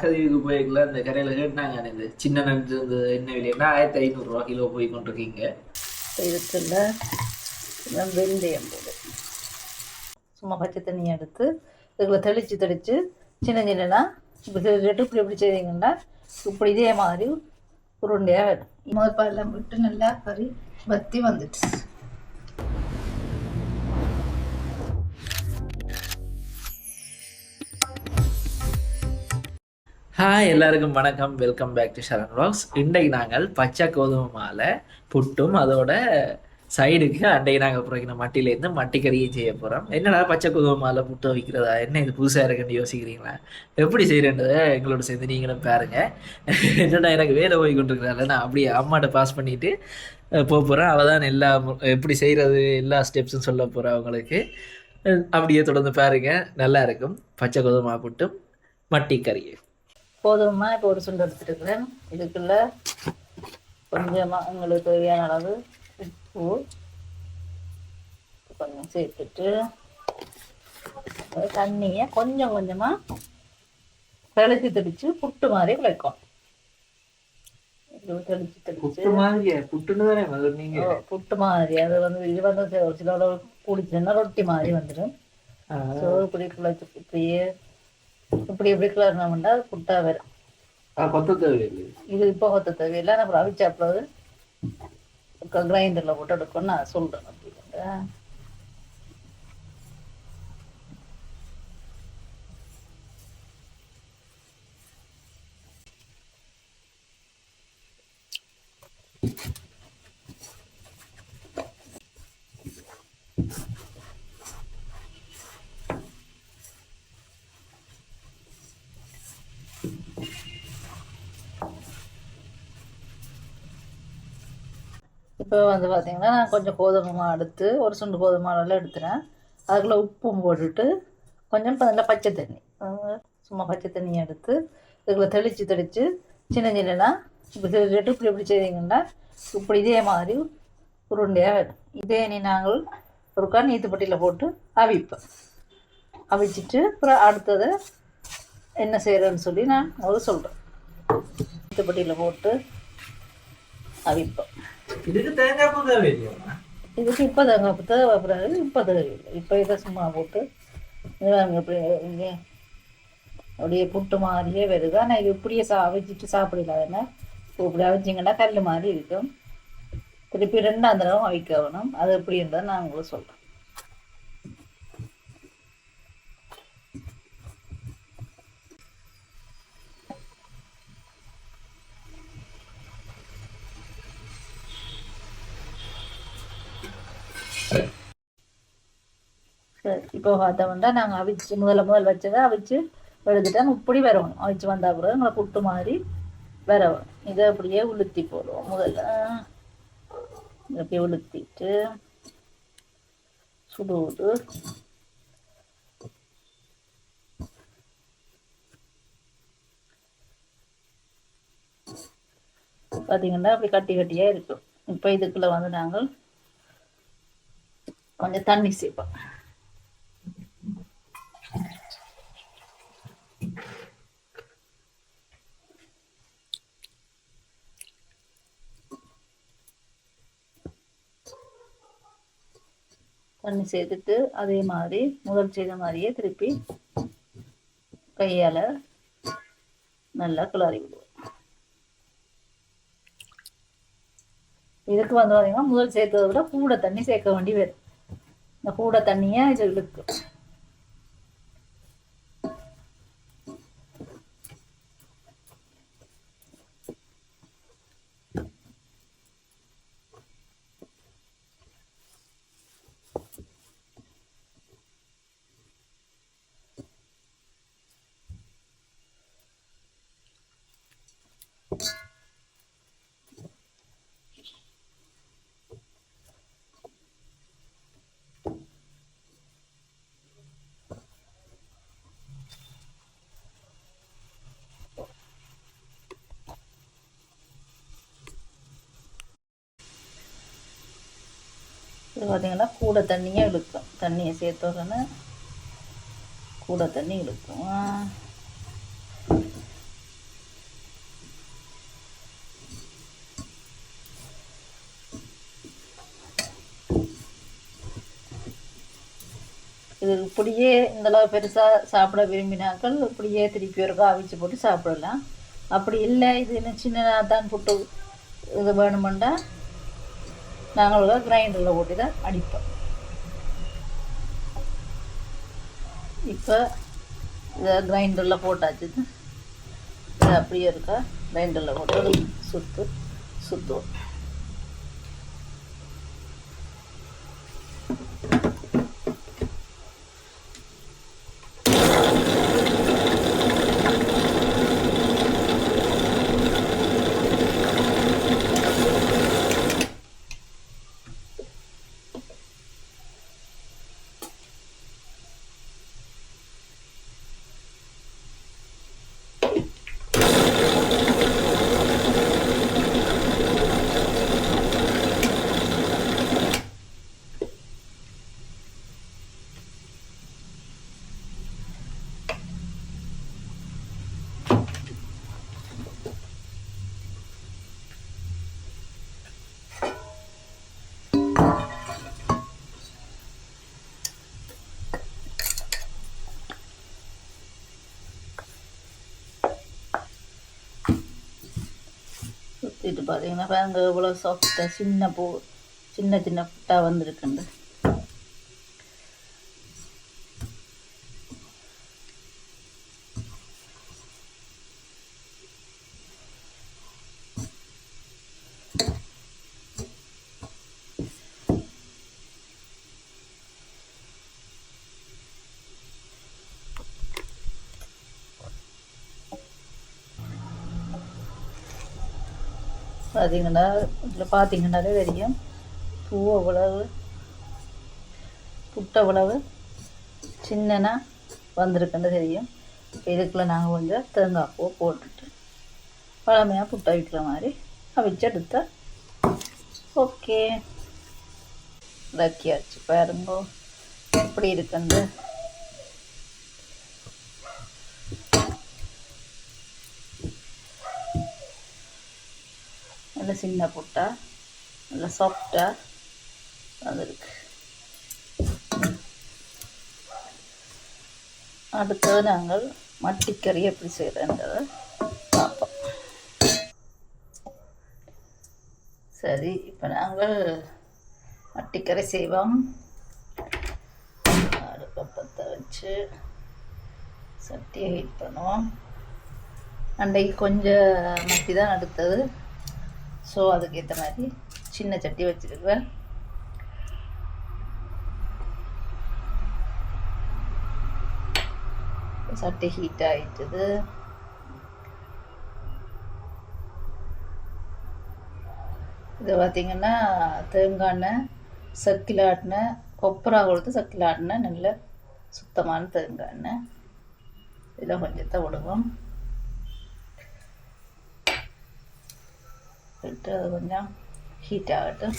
கதவிக்கு போய்க்குள்ள அந்த கடையில் கேட்டாங்க இந்த சின்ன நண்டு இருந்தது என்ன விலைன்னா 1500 கிலோ போய் கொண்டிருக்கீங்க. இதுக்குள்ள வெந்தயம் போடு. சும்மா பச்சை தண்ணி எடுத்து இதுக்குள்ள தெளித்து சின்ன சின்னனா இப்படி இப்படி செய்தீங்கன்னா இப்படி இதே மாதிரி உருண்டையாக வரும். முதப்பாலாம் விட்டு நல்லா கறி வத்தி வந்துட்டு. ஹாய் எல்லாருக்கும் வணக்கம், welcome back to Sharan vlogs. இன்றைக்கு நாங்கள் பச்சை கோதுமை மாலை புட்டும் அதோட சைடுக்கு அன்றைக்கு நாங்கள் புறக்கின மட்டிலேருந்து மட்டி கறியை செய்ய போகிறோம். என்னடா பச்சை கோதுமை மாலை புட்டு வைக்கிறதா, என்ன இது புதுசாக இருக்குன்னு யோசிக்கிறீங்களா? எப்படி செய்கிறேன்றதை எங்களோட சேர்ந்து நீங்களும் பாருங்க. என்னடா எனக்கு வேலை போய் கொண்டிருக்கிறாள், நான் அப்படியே அம்மாட்ட பாஸ் பண்ணிவிட்டு போகிறேன். அவள் தான் எல்லா எப்படி செய்கிறது எல்லா ஸ்டெப்ஸும் சொல்ல போகிறேன் அவங்களுக்கு. அப்படியே தொடர்ந்து பாருங்க, நல்லா இருக்கும் பச்சை கோதுமை புட்டும் மட்டி கறியை. கோதுமை இப்போ ஒரு சுண்டு எடுத்துருக்குறேன். இதுக்குள்ள கொஞ்சமாக உங்களுக்கு தேவையான அளவு உப்பு கொஞ்சம் சேர்த்துட்டு தண்ணியை கொஞ்சம் கொஞ்சமாக தெளித்து தெளித்து புட்டு மாதிரி குழைக்கும். புட்டு மாதிரி அது இது ஒரு சில குடிச்சுன்னா ரொட்டி மாதிரி வந்துடும். ஸோ இப்படி குழைச்சி இப்படியே இப்படி எப்படி கிளறினோம்னா புட்டா வரும். இது இப்போ கொத்த தேவையில்லை, அப்புறம் அவிச்சாப்பில் கிரைண்டரில் போட்டு எடுக்கணும்னு நான் சொல்கிறேன். அப்படிங்க இப்போ வந்து பார்த்தீங்கன்னா நான் கொஞ்சம் கோதுமை மாவு எடுத்து ஒரு சுண்டு கோதுமை மாவெல்லாம் எடுத்துகிறேன். அதுக்குள்ளே உப்பும் போட்டுட்டு கொஞ்சம் நல்லா பச்சை தண்ணி, சும்மா பச்சை தண்ணியை எடுத்து இதுக்குள்ளே தெளித்து சின்ன சின்னனா இப்படி இப்படி எப்படி செய்தீங்கன்னா இப்படி இதே மாதிரி உருண்டையாக வரும். இதே நாங்கள் ஒருக்கா நீத்துப்பட்டியில் போட்டு அவிச்சிட்டு அப்புறம் அடுத்ததை என்ன செய்கிறேன்னு சொல்லி நான் உங்களுக்கு சொல்கிறேன். நீத்துப்பட்டியில் போட்டு அவிப்போம். இதுக்கு தேங்காய் பூ தேவையில்லையா? இதுக்கு இப்போ தேங்காய் பூ தேவைப்படாது, இப்போ தேவையில்லை. இப்போ இதை சும்மா போட்டு இப்படி அப்படியே புட்டு மாதிரியே வருது. ஆனால் இது இப்படியே அவிச்சிட்டு சாப்பிடலாதுன்னா இப்படி அவிச்சிங்கன்னா கல் மாதிரி இருக்கும். திருப்பி 2ஆம் தடவை அவிக்க வேணும். அது எப்படி இருந்தால் நான் உங்களுக்கு சொல்கிறேன். சரி, இப்போ பார்த்தோம்னா நாங்கள் அவிச்சு முதல் வச்சதை அவிச்சு எடுத்துட்டோம். இப்படி வரணும். அவிச்சு வந்தால் பிறகு எங்களை புட்டு மாதிரி வரணும். இதை அப்படியே உளுத்தி போடுவோம். முதல்ல அப்படியே உளுத்திட்டு சுடுவது பார்த்தீங்கன்னா அப்படி கட்டியாக இருக்கும். இப்போ இதுக்குள்ளே வந்து நாங்கள் கொஞ்சம் தண்ணி சேர்ப்போம். தண்ணி சேர்த்துட்டு அதே மாதிரி முதல் செய்த மாதிரியே திருப்பி கையால் நல்லா கிளறி விடுவோம். இதுக்கு வந்து பார்த்தீங்கன்னா முதல் சேர்த்ததை விட கூட தண்ணி சேர்க்க வேண்டி வரும். இந்த கூட தண்ணியை இது இழுக்கும். இது பார்த்தீங்கன்னா கூட தண்ணியே இழுக்கும். தண்ணியை சேர்த்தோடனே கூட தண்ணி இழுக்கும். இது இப்படியே இந்தளவு பெருசாக சாப்பிட விரும்பினாக்கள் இப்படியே திருப்பி ஒருக்கா அவிச்சு போட்டு சாப்பிடலாம். அப்படி இல்லை இது இன்னும் சின்னதாக தான் புட்டு இது வேணுமெண்டா நாங்கள் கிரைண்டரில் போட்டு தான் அடிப்போம். இப்போ இதை கிரைண்டரில் போட்டாச்சு. இது அப்படியே இருக்கா கிரைண்டரில் போட்டு ஒரு சுற்றுவோம். சுற்றிட்டு பார்த்தீங்கன்னா பாருங்க எவ்வளோ சாஃப்டாக சின்ன புட்டாக வந்திருக்குண்டு. பார்த்தீங்கன்னா இதில் பார்த்தீங்கன்னாலே தெரியும் பூ அவ்வளவு புட்டு அவ்வளவு சின்னனா வந்திருக்குன்னு தெரியும். இதுக்குள்ளே நாங்கள் கொஞ்சம் தேங்காய் பூ போட்டுட்டு பழமையாக புட்டை வைக்கிற மாதிரி அவிச்சு எடுத்தா ஓகே. இறக்கியாச்சு பாருங்க எப்படி இருக்குன்னு. நல்ல சின்ன புட்டா நல்ல சாஃப்டாக வந்திருக்கு. அடுத்தது நாங்கள் மட்டிக்கறி எப்படி செய்கிறேன்றதை பார்ப்போம். சரி, இப்போ நாங்கள் மட்டிக்கறி செய்வோம். அடுப்பை பற்ற வச்சு சட்டியை ஹீட் பண்ணுவோம். அன்றைக்கு கொஞ்சம் மட்டி தான் அடுத்தது, ஸோ அதுக்கேற்ற மாதிரி சின்ன சட்டி வச்சுருக்குவேன். சட்டி ஹீட் ஆகிட்டுது. இதை பார்த்திங்கன்னா தேங்காய் எண்ணெய், சக்கில் ஆட்டின கொப்பரா கொடுத்து சக்கில் ஆட்டின நல்ல சுத்தமான தேங்காய் எண்ணெய் இதில் கொஞ்சத்தை விடுவோம். விட்டு அது கொஞ்சம் ஹீட் ஆகட்டும்.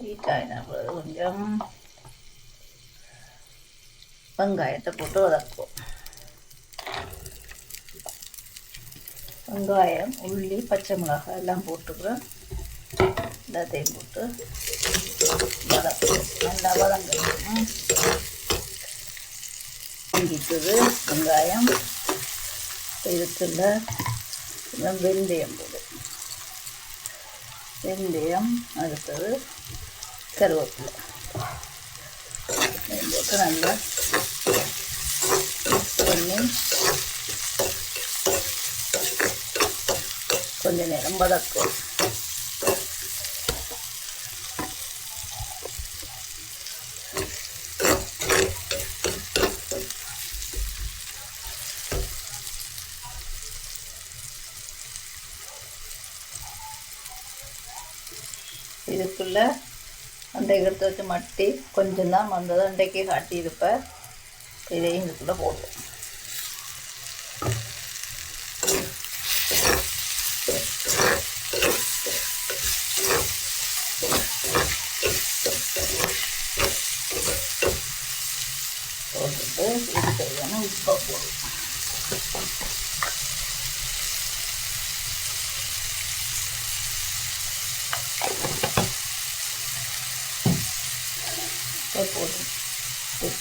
ஹீட் ஆகின பிறகு கொஞ்சம் வெங்காயத்தை போட்டு வதக்குவோம். வெங்காயம், உள்ளி, பச்சை மிளகாய் எல்லாம் போட்டுக்கிறோம். எல்லாத்தையும் போட்டு வதக்குவோம். நல்லா வதங்கணும். இங்கிட்டுது வெங்காயம். இதுக்குள்ள வெந்தயம் போடும். வெந்தயம், அடுத்தது கருவேப்பிலை போட்டு நல்லா மிக்ஸ் பண்ணி கொஞ்ச நேரம் வதக்கும். இதுக்குள்ள அண்டைக்கு எடுத்து வச்சு மட்டி கொஞ்சம் தான் வந்தது, அண்டைக்கு காட்டியிருப்பேன். இதையும் இதுக்குள்ளே போடுவோம். போட்டுட்டு இது சரியான உப்பை போடுவோம்.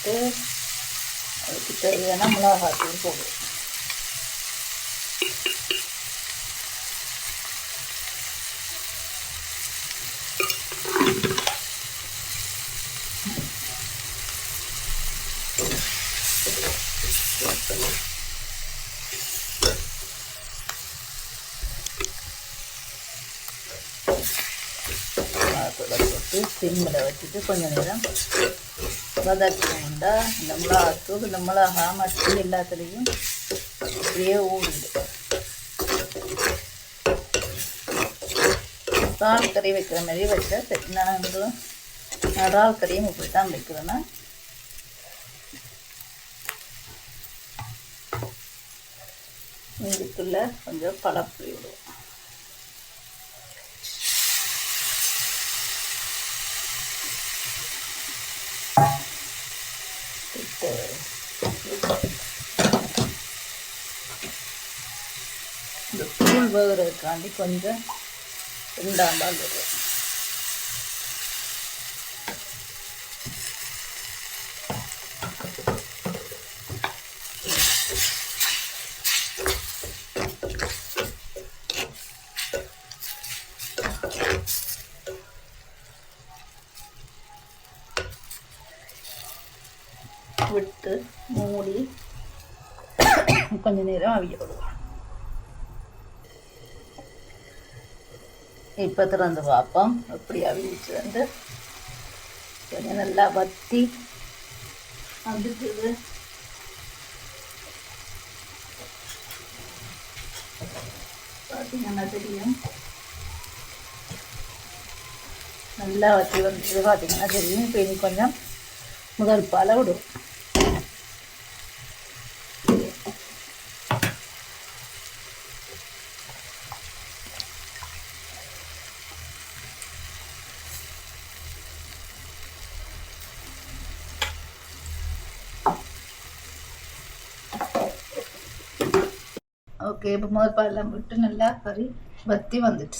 போட்டுட்டு அதுக்கு தேவையான மிளகாத்தூள் போடுவோம். போட்டு சிம்மில் வச்சுட்டு கொஞ்சம் நேரம் வதக்கணும்டா இந்த மிளகாத்தூள் இந்த மிளகா மட்டி எல்லாத்துலேயும் அப்படியே ஊறிடு. இறால் கறி வைக்கிற மாதிரி வச்சா சரி. நான் இறால் கறியும் இப்படி தான் வைக்கிறேன்னா இதுக்குள்ள கொஞ்சம் பழப்புளி விடுவோம். இந்த தூள் வேகிறதுக்காண்டி கொஞ்சம் 2 பால் வரும். விட்டு மூடி கொஞ்ச நேரம் அவிய விடுவோம். இப்போ திறந்து பார்ப்போம் எப்படி அவிச்சு வந்து கொஞ்சம் நல்லா வத்தி வந்துட்டு பார்த்தீங்கன்னா தெரியும். நல்லா வத்தி வந்துட்டு பார்த்தீங்கன்னா தெரியும். இப்போ இனி கொஞ்சம் முதல் பாலை விடுவோம். ஓகே, இப்போ முதல் பாலெல்லாம் விட்டு நல்லா கறி வத்தி வந்துட்டு.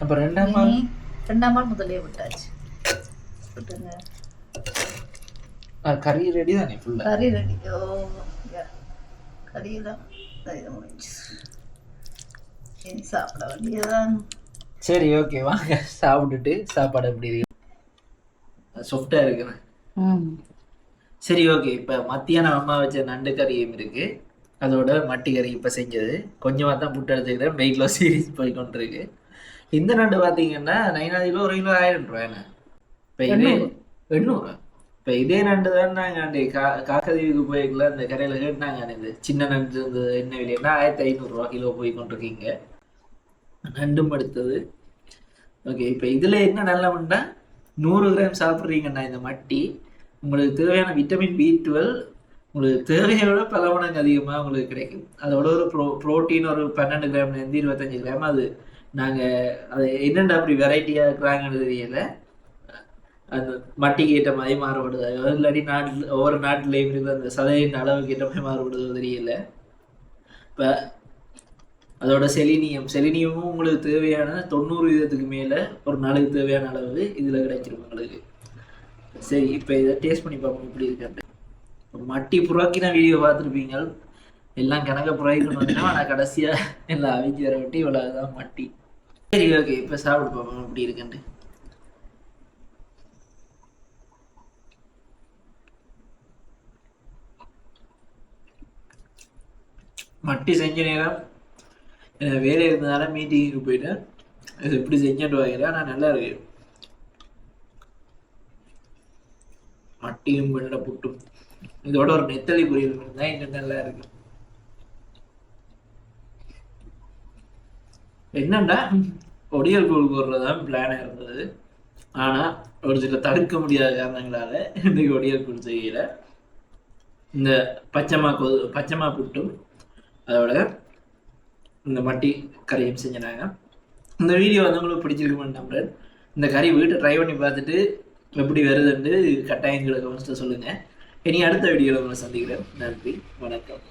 அப்போ 2ஆம் பால் முதலே விட்டாச்சு. விட்டுங்க, கறி ரெடி தானே? ஃபுல்லா கறி ரெடி. ஓ கறியெல்லாம் இது முடிஞ்சு. இனி சாப்பிட வேண்டியதான். சரி, ஓகே, வாங்க சாப்பிட்டுட்டு சாப்பாடு எப்படி இருக்கு? சாஃப்டா இருக்குண்ணே. சரி, ஓகே. இப்போ மத்தியானம் அம்மா வச்ச நண்டு கறியும் இருக்கு, அதோட மட்டி கறி இப்போ செஞ்சது. கொஞ்சமாக தான் புட்டு எடுத்துக்கிறேன். வெயிட் லாஸ் சீரீஸ் போய் கொண்டிருக்கு. இந்த நண்டு பார்த்தீங்கன்னா 9 கிலோ 1 கிலோ 1000 ரூபாய்ண்ணே. இப்போ இதே 800. இப்போ இதே நண்டு தான் நாங்கள் அந்த காக்கதீவுக்கு போய்க்கல அந்த கரையில் கேட்டாங்க. இந்த சின்ன நண்டு இருந்தது என்ன விலைன்னா 1500 ரூபா கிலோ போய் கொண்டிருக்கீங்க. நண்டும் எடுத்தது. ஓகே, இப்போ இதில் என்ன நல்லவன்டா 100 கிராம் சாப்பிட்றீங்கண்ணா இந்த மட்டி, உங்களுக்கு தேவையான விட்டமின் B12 உங்களுக்கு தேவையை விட பல மடங்கு அதிகமாக உங்களுக்கு கிடைக்கும். அதோட ஒரு ப்ரோட்டீன் ஒரு 12 கிராம்லேருந்து 25 கிராம். அது நாங்கள் அது என்னென்ன அப்படி வெரைட்டியாக இருக்கிறாங்கன்னு தெரியல. அந்த மட்டிக்கு ஏற்ற மாதிரி மாறுபடுது. இல்லாட்டி ஒவ்வொரு நாட்டிலையும் இருக்கிற அந்த சதையின் அளவுக்கு ஏற்ற மாதிரி மாறுபடுதோ தெரியல. இப்போ அதோட செலினியமும் உங்களுக்கு தேவையான 90% மேலே ஒரு நாளுக்கு தேவையான அளவு இதில் கிடைச்சிரும் உங்களுக்கு. சரி, இப்போ இதை டேஸ்ட் பண்ணி பார்ப்போம் எப்படி இருக்கு. மட்டி புறாக்கின வீடியோ பார்த்துருப்பீங்க, எல்லாம் கணக்க புறாக்கணும். ஆனால் கடைசியாக எல்லாம் அவிஞ்சு வர விட்டு இவ்வளோதான் மட்டி. சரி, ஓகே, இப்போ சாப்பிட்டு பார்ப்போம் எப்படி இருக்குன்ட்டு. மட்டி செஞ்ச நேரம் வேலை இருந்ததால மீட்டிங்கு போயிட்டேன். இது எப்படி செஞ்சுட்டு வாங்கிறேன். ஆனால் நல்லா இருக்கு. மட்டியும் வெள்ளை புட்டும் இதோட ஒரு நெத்தலி பொரியல் தான் இன்னும் நல்லா இருக்கு. என்னண்டா ஒடியல் கூழ் போடுறதான் பிளானா இருந்தது. ஆனா ஒரு சில தவிர்க்க முடியாத காரணங்களால இன்னைக்கு ஒடியல் கூழ் செய்யல. இந்த பச்சைமா புட்டும் அதோட இந்த மட்டி கறியும் செஞ்சினாங்க. இந்த வீடியோ வந்து உங்களுக்கு பிடிச்சிருக்குமென்னு நம்புறேன். இந்த கறி வீட்டை ட்ரை பண்ணி பார்த்துட்டு எப்படி வருதுன்னு கட்டாயங்களுக்கு கமெண்ட்ஸில் சொல்லுங்கள். இனி அடுத்த வீடியோவில் உங்களை சந்திக்கிறேன். நன்றி, வணக்கம்.